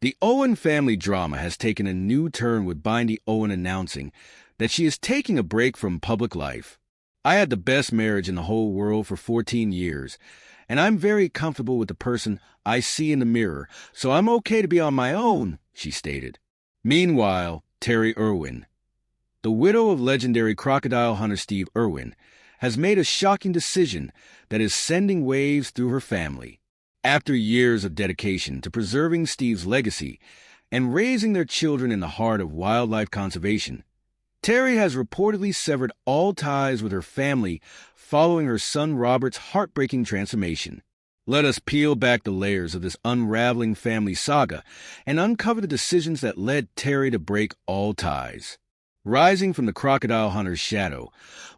The Owen family drama has taken a new turn with Bindi Owen announcing that she is taking a break from public life. "I had the best marriage in the whole world for 14 years, and I'm very comfortable with the person I see in the mirror, so I'm okay to be on my own," she stated. Meanwhile, Terri Irwin, the widow of legendary crocodile hunter Steve Irwin, has made a shocking decision that is sending waves through her family. After years of dedication to preserving Steve's legacy and raising their children in the heart of wildlife conservation, Terri has reportedly severed all ties with her family following her son Robert's heartbreaking transformation. Let us peel back the layers of this unraveling family saga and uncover the decisions that led Terri to break all ties. Rising from the crocodile hunter's shadow,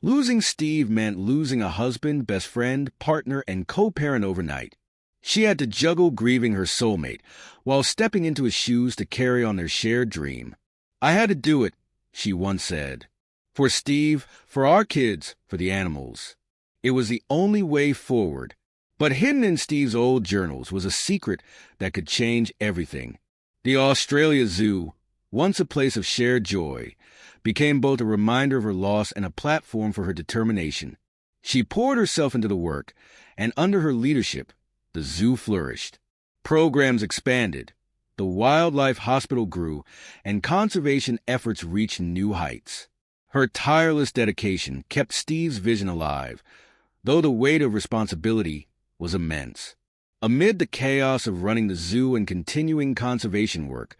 losing Steve meant losing a husband, best friend, partner, and co-parent overnight. She had to juggle grieving her soulmate while stepping into his shoes to carry on their shared dream. "I had to do it," she once said. "For Steve, for our kids, for the animals." It was the only way forward. But hidden in Steve's old journals was a secret that could change everything. The Australia Zoo, once a place of shared joy, became both a reminder of her loss and a platform for her determination. She poured herself into the work, and under her leadership, the zoo flourished. Programs expanded, the wildlife hospital grew, and conservation efforts reached new heights. Her tireless dedication kept Steve's vision alive, though the weight of responsibility was immense. Amid the chaos of running the zoo and continuing conservation work,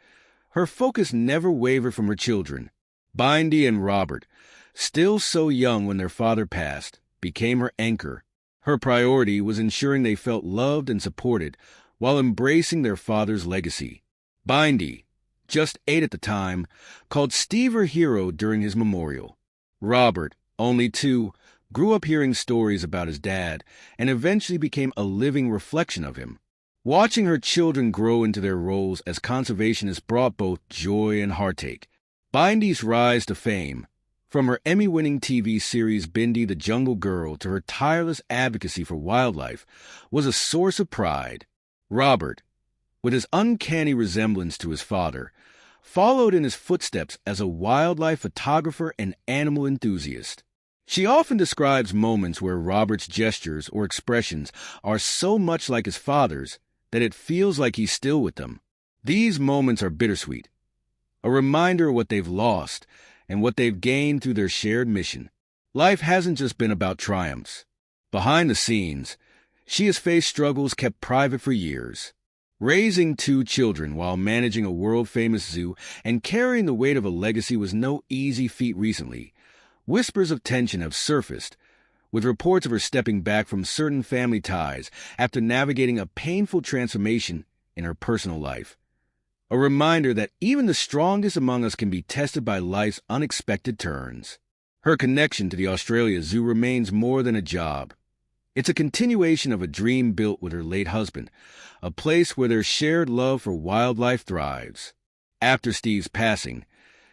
her focus never wavered from her children. Bindi and Robert, still so young when their father passed, became her anchor. Her priority was ensuring they felt loved and supported while embracing their father's legacy. Bindi, just 8 at the time, called Steve her hero during his memorial. Robert, only 2, grew up hearing stories about his dad and eventually became a living reflection of him. Watching her children grow into their roles as conservationists brought both joy and heartache. Bindi's rise to fame, from her Emmy-winning TV series Bindi the Jungle Girl to her tireless advocacy for wildlife, was a source of pride. Robert, with his uncanny resemblance to his father, followed in his footsteps as a wildlife photographer and animal enthusiast. She often describes moments where Robert's gestures or expressions are so much like his father's that it feels like he's still with them. These moments are bittersweet, a reminder of what they've lost and what they've gained through their shared mission. Life hasn't just been about triumphs. Behind the scenes, she has faced struggles kept private for years. Raising 2 children while managing a world-famous zoo and carrying the weight of a legacy was no easy feat recently. Whispers of tension have surfaced, with reports of her stepping back from certain family ties after navigating a painful transformation in her personal life. A reminder that even the strongest among us can be tested by life's unexpected turns. Her connection to the Australia Zoo remains more than a job. It's a continuation of a dream built with her late husband, a place where their shared love for wildlife thrives. After Steve's passing,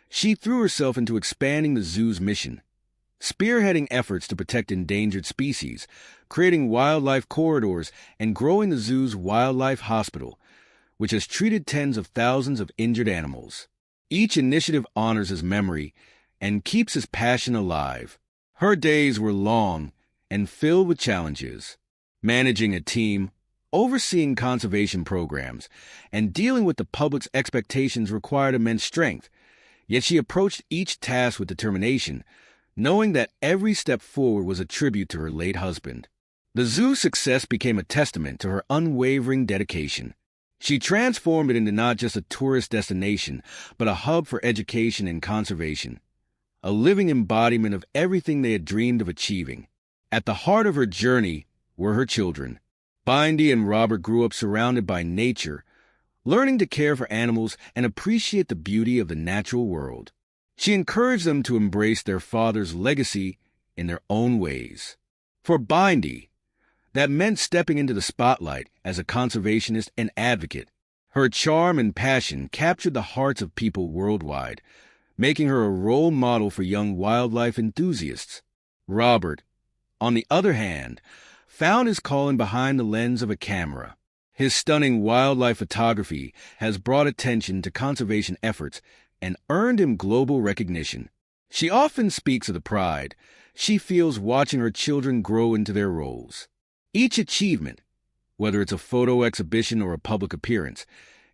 she threw herself into expanding the zoo's mission, spearheading efforts to protect endangered species, creating wildlife corridors, and growing the zoo's wildlife hospital, which has treated tens of thousands of injured animals. Each initiative honors his memory and keeps his passion alive. Her days were long and filled with challenges. Managing a team, overseeing conservation programs, and dealing with the public's expectations required immense strength. Yet she approached each task with determination, knowing that every step forward was a tribute to her late husband. The zoo's success became a testament to her unwavering dedication. She transformed it into not just a tourist destination, but a hub for education and conservation, a living embodiment of everything they had dreamed of achieving. At the heart of her journey were her children. Bindi and Robert grew up surrounded by nature, learning to care for animals and appreciate the beauty of the natural world. She encouraged them to embrace their father's legacy in their own ways. For Bindi, that meant stepping into the spotlight as a conservationist and advocate. Her charm and passion captured the hearts of people worldwide, making her a role model for young wildlife enthusiasts. Robert, on the other hand, found his calling behind the lens of a camera. His stunning wildlife photography has brought attention to conservation efforts and earned him global recognition. She often speaks of the pride she feels watching her children grow into their roles. Each achievement, whether it's a photo exhibition or a public appearance,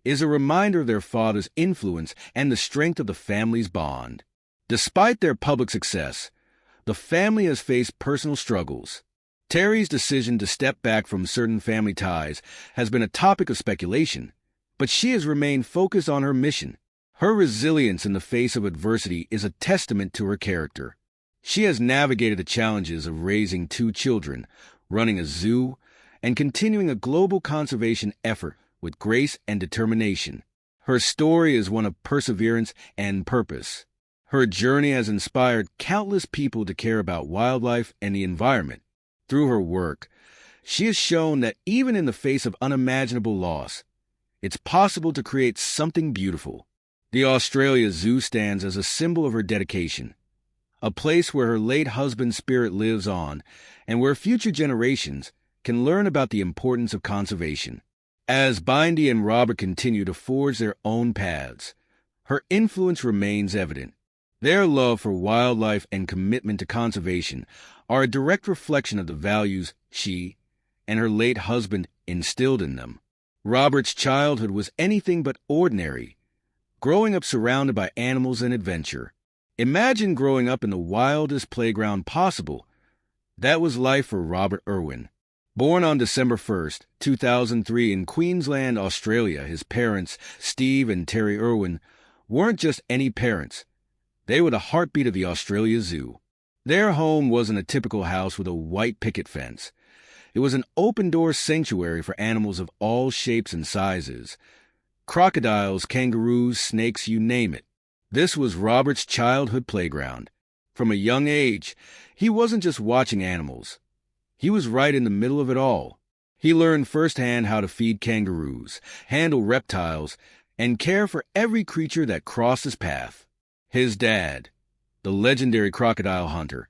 is a reminder of their father's influence and the strength of the family's bond. Despite their public success, the family has faced personal struggles. Terri's decision to step back from certain family ties has been a topic of speculation, but she has remained focused on her mission. Her resilience in the face of adversity is a testament to her character. She has navigated the challenges of raising 2 children, running a zoo, and continuing a global conservation effort with grace and determination. Her story is one of perseverance and purpose. Her journey has inspired countless people to care about wildlife and the environment. Through her work, she has shown that even in the face of unimaginable loss, it's possible to create something beautiful. The Australia Zoo stands as a symbol of her dedication, a place where her late husband's spirit lives on and where future generations can learn about the importance of conservation. As Bindi and Robert continue to forge their own paths, her influence remains evident. Their love for wildlife and commitment to conservation are a direct reflection of the values she and her late husband instilled in them. Robert's childhood was anything but ordinary, growing up surrounded by animals and adventure. Imagine growing up in the wildest playground possible. That was life for Robert Irwin. Born on December 1st, 2003 in Queensland, Australia, his parents, Steve and Terri Irwin, weren't just any parents. They were the heartbeat of the Australia Zoo. Their home wasn't a typical house with a white picket fence. It was an open-door sanctuary for animals of all shapes and sizes. Crocodiles, kangaroos, snakes, you name it. This was Robert's childhood playground. From a young age, he wasn't just watching animals. He was right in the middle of it all. He learned firsthand how to feed kangaroos, handle reptiles, and care for every creature that crossed his path. His dad, the legendary crocodile hunter,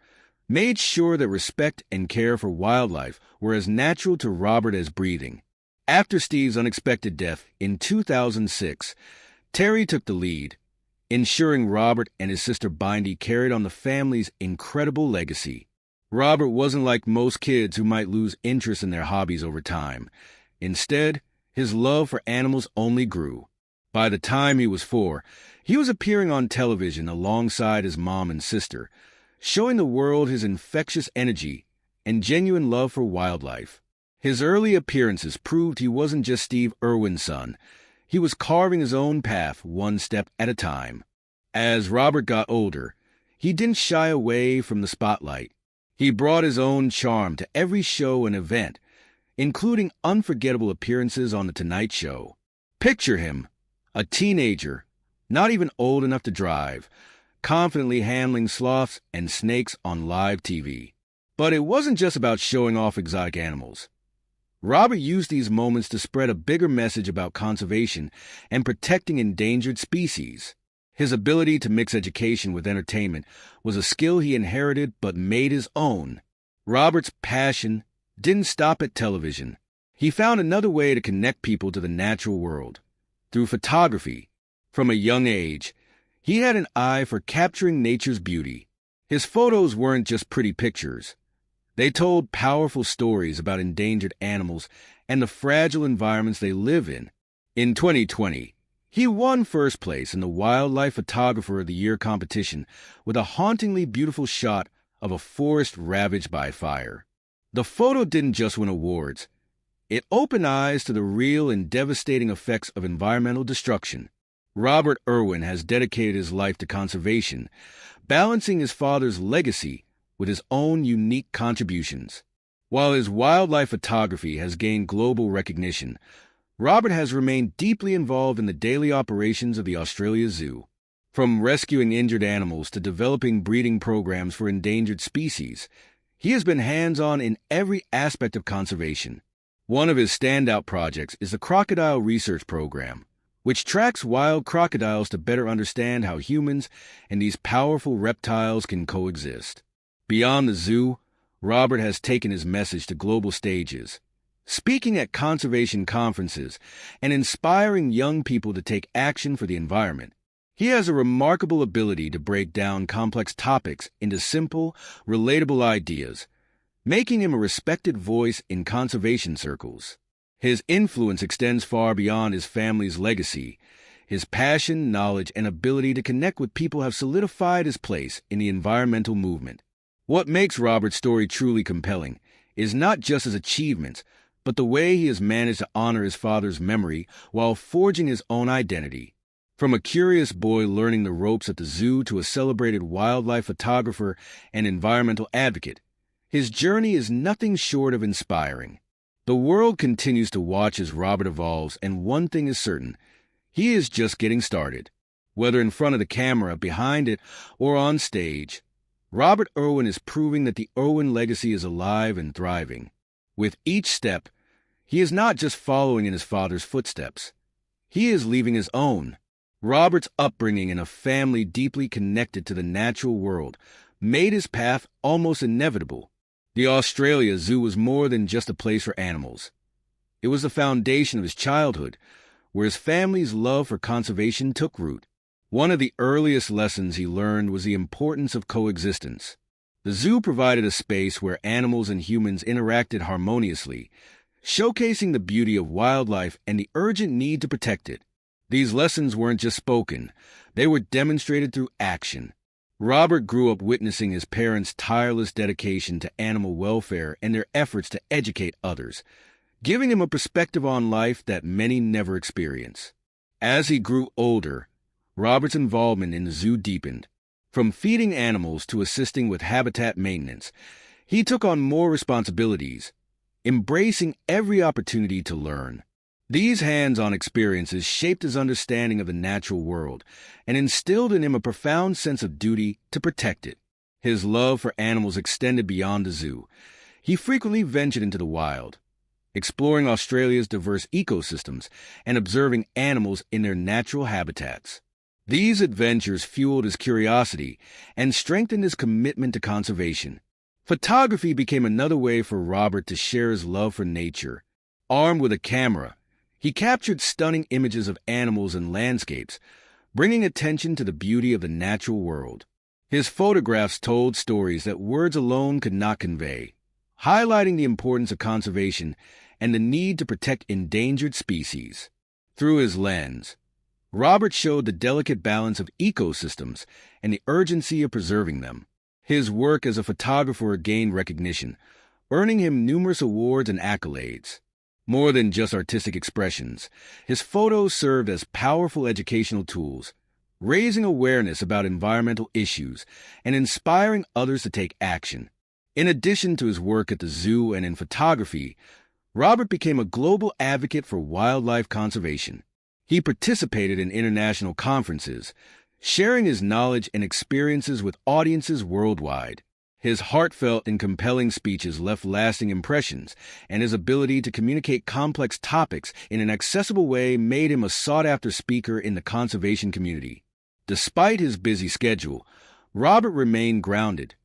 made sure that respect and care for wildlife were as natural to Robert as breathing. After Steve's unexpected death in 2006, Terri took the lead, ensuring Robert and his sister Bindi carried on the family's incredible legacy. Robert wasn't like most kids who might lose interest in their hobbies over time. Instead, his love for animals only grew. By the time he was 4, he was appearing on television alongside his mom and sister, showing the world his infectious energy and genuine love for wildlife. His early appearances proved he wasn't just Steve Irwin's son. He was carving his own path one step at a time. As Robert got older, he didn't shy away from the spotlight. He brought his own charm to every show and event, including unforgettable appearances on The Tonight Show. Picture him, a teenager, not even old enough to drive, confidently handling sloths and snakes on live TV. But it wasn't just about showing off exotic animals. Robert used these moments to spread a bigger message about conservation and protecting endangered species. His ability to mix education with entertainment was a skill he inherited but made his own. Robert's passion didn't stop at television. He found another way to connect people to the natural world, through photography. From a young age, he had an eye for capturing nature's beauty. His photos weren't just pretty pictures. They told powerful stories about endangered animals and the fragile environments they live in. In 2020, he won first place in the Wildlife Photographer of the Year competition with a hauntingly beautiful shot of a forest ravaged by fire. The photo didn't just win awards. It opened eyes to the real and devastating effects of environmental destruction. Robert Irwin has dedicated his life to conservation, balancing his father's legacy with his own unique contributions. While his wildlife photography has gained global recognition, Robert has remained deeply involved in the daily operations of the Australia Zoo. From rescuing injured animals to developing breeding programs for endangered species, he has been hands-on in every aspect of conservation. One of his standout projects is the Crocodile Research Program, which tracks wild crocodiles to better understand how humans and these powerful reptiles can coexist. Beyond the zoo, Robert has taken his message to global stages. speaking at conservation conferences and inspiring young people to take action for the environment. He has a remarkable ability to break down complex topics into simple, relatable ideas, making him a respected voice in conservation circles. His influence extends far beyond his family's legacy. His passion, knowledge, and ability to connect with people have solidified his place in the environmental movement. What makes Robert's story truly compelling is not just his achievements, but the way he has managed to honor his father's memory while forging his own identity. From a curious boy learning the ropes at the zoo to a celebrated wildlife photographer and environmental advocate, his journey is nothing short of inspiring. The world continues to watch as Robert evolves, and one thing is certain: he is just getting started. Whether in front of the camera, behind it, or on stage, Robert Irwin is proving that the Irwin legacy is alive and thriving. With each step, he is not just following in his father's footsteps. He is leaving his own. Robert's upbringing in a family deeply connected to the natural world made his path almost inevitable. The Australia Zoo was more than just a place for animals. It was the foundation of his childhood, where his family's love for conservation took root. One of the earliest lessons he learned was the importance of coexistence. The zoo provided a space where animals and humans interacted harmoniously, showcasing the beauty of wildlife and the urgent need to protect it. These lessons weren't just spoken, they were demonstrated through action. Robert grew up witnessing his parents' tireless dedication to animal welfare and their efforts to educate others, giving him a perspective on life that many never experience. As he grew older, Robert's involvement in the zoo deepened. From feeding animals to assisting with habitat maintenance, he took on more responsibilities, embracing every opportunity to learn. These hands-on experiences shaped his understanding of the natural world and instilled in him a profound sense of duty to protect it. His love for animals extended beyond the zoo. He frequently ventured into the wild, exploring Australia's diverse ecosystems and observing animals in their natural habitats. These adventures fueled his curiosity and strengthened his commitment to conservation. Photography became another way for Robert to share his love for nature. Armed with a camera, he captured stunning images of animals and landscapes, bringing attention to the beauty of the natural world. His photographs told stories that words alone could not convey, highlighting the importance of conservation and the need to protect endangered species. Through his lens, Robert showed the delicate balance of ecosystems and the urgency of preserving them. His work as a photographer gained recognition, earning him numerous awards and accolades. More than just artistic expressions, his photos served as powerful educational tools, raising awareness about environmental issues and inspiring others to take action. In addition to his work at the zoo and in photography, Robert became a global advocate for wildlife conservation. He participated in international conferences, sharing his knowledge and experiences with audiences worldwide. His heartfelt and compelling speeches left lasting impressions, and his ability to communicate complex topics in an accessible way made him a sought-after speaker in the conservation community. Despite his busy schedule, Robert remained grounded,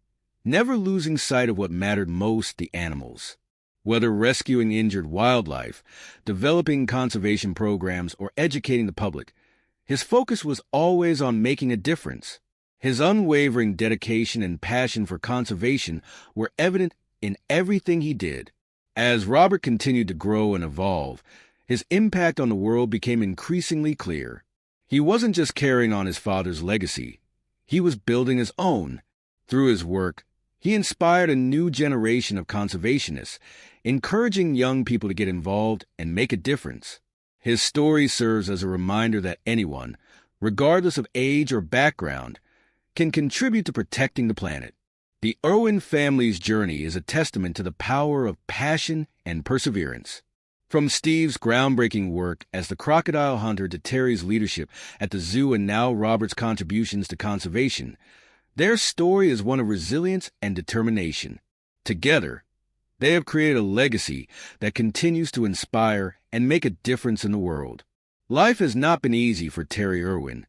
never losing sight of what mattered most: the animals. Whether rescuing injured wildlife, developing conservation programs, or educating the public, his focus was always on making a difference. His unwavering dedication and passion for conservation were evident in everything he did. As Robert continued to grow and evolve, his impact on the world became increasingly clear. He wasn't just carrying on his father's legacy, he was building his own. Through his work, he inspired a new generation of conservationists, encouraging young people to get involved and make a difference. His story serves as a reminder that anyone, regardless of age or background, can contribute to protecting the planet. The Irwin family's journey is a testament to the power of passion and perseverance. From Steve's groundbreaking work as the crocodile hunter to Terry's leadership at the zoo and now Robert's contributions to conservation, their story is one of resilience and determination. Together, they have created a legacy that continues to inspire and make a difference in the world. Life has not been easy for Terri Irwin,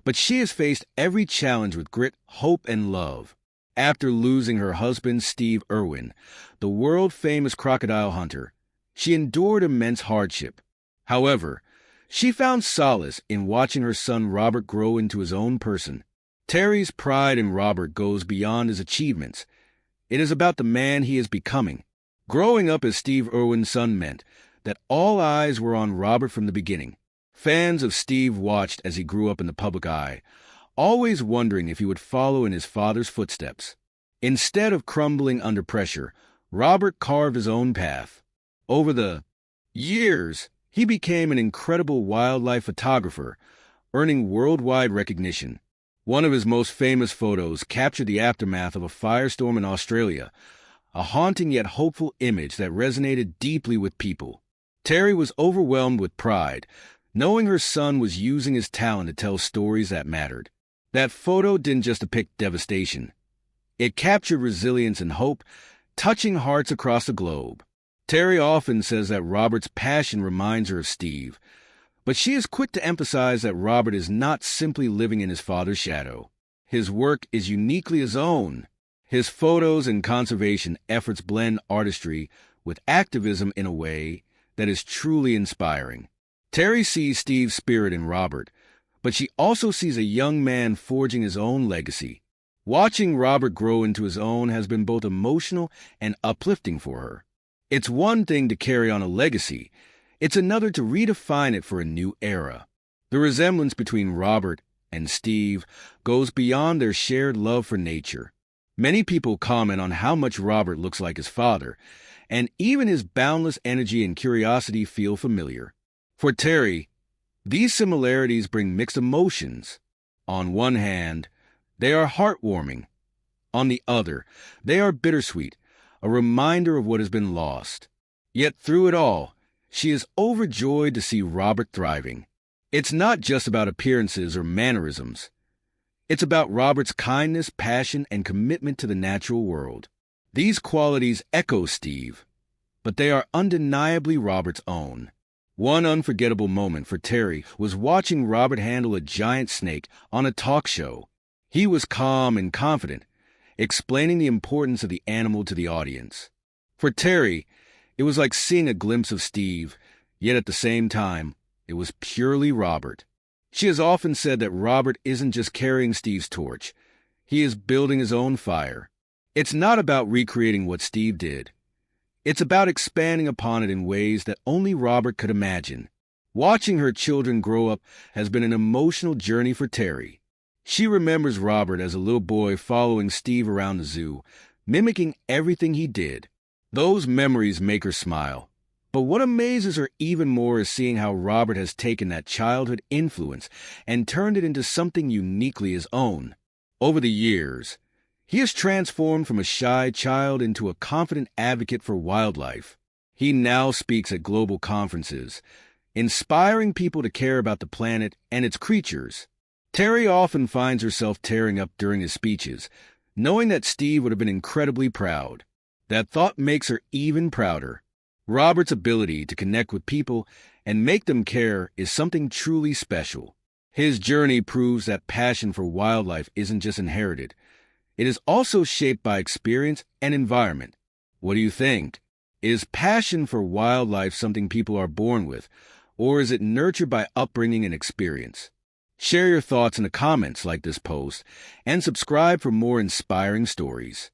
but she has faced every challenge with grit, hope, and love. After losing her husband, Steve Irwin, the world-famous crocodile hunter, She endured immense hardship. However, she found solace in watching her son Robert grow into his own person. Terri's pride in Robert goes beyond his achievements. It is about the man he is becoming. Growing up as Steve Irwin's son meant that all eyes were on Robert from the beginning. Fans of Steve watched as he grew up in the public eye, always wondering if he would follow in his father's footsteps. Instead of crumbling under pressure, Robert carved his own path. Over the years, he became an incredible wildlife photographer, earning worldwide recognition. One of his most famous photos captured the aftermath of a firestorm in Australia, a haunting yet hopeful image that resonated deeply with people. Terri was overwhelmed with pride, knowing her son was using his talent to tell stories that mattered. That photo didn't just depict devastation. It captured resilience and hope, touching hearts across the globe. Terri often says that Robert's passion reminds her of Steve, but she is quick to emphasize that Robert is not simply living in his father's shadow. His work is uniquely his own. His photos and conservation efforts blend artistry with activism in a way that is truly inspiring. Terri sees Steve's spirit in Robert, but she also sees a young man forging his own legacy. Watching Robert grow into his own has been both emotional and uplifting for her. It's one thing to carry on a legacy. It's another to redefine it for a new era. The resemblance between Robert and Steve goes beyond their shared love for nature. Many people comment on how much Robert looks like his father, and even his boundless energy and curiosity feel familiar. For Terri, these similarities bring mixed emotions. On one hand, they are heartwarming. On the other, they are bittersweet, a reminder of what has been lost. Yet through it all, she is overjoyed to see Robert thriving. It's not just about appearances or mannerisms. It's about Robert's kindness, passion, and commitment to the natural world. These qualities echo Steve, but they are undeniably Robert's own. One unforgettable moment for Terri was watching Robert handle a giant snake on a talk show. He was calm and confident, explaining the importance of the animal to the audience. For Terri, it was like seeing a glimpse of Steve, yet at the same time, it was purely Robert. She has often said that Robert isn't just carrying Steve's torch. He is building his own fire. It's not about recreating what Steve did. It's about expanding upon it in ways that only Robert could imagine. Watching her children grow up has been an emotional journey for Terri. She remembers Robert as a little boy following Steve around the zoo, mimicking everything he did. Those memories make her smile. But what amazes her even more is seeing how Robert has taken that childhood influence and turned it into something uniquely his own. Over the years, he has transformed from a shy child into a confident advocate for wildlife. He now speaks at global conferences, inspiring people to care about the planet and its creatures. Terri often finds herself tearing up during his speeches, knowing that Steve would have been incredibly proud. That thought makes her even prouder. Robert's ability to connect with people and make them care is something truly special. His journey proves that passion for wildlife isn't just inherited. It is also shaped by experience and environment. What do you think? Is passion for wildlife something people are born with, or is it nurtured by upbringing and experience? Share your thoughts in the comments like this post, and subscribe for more inspiring stories.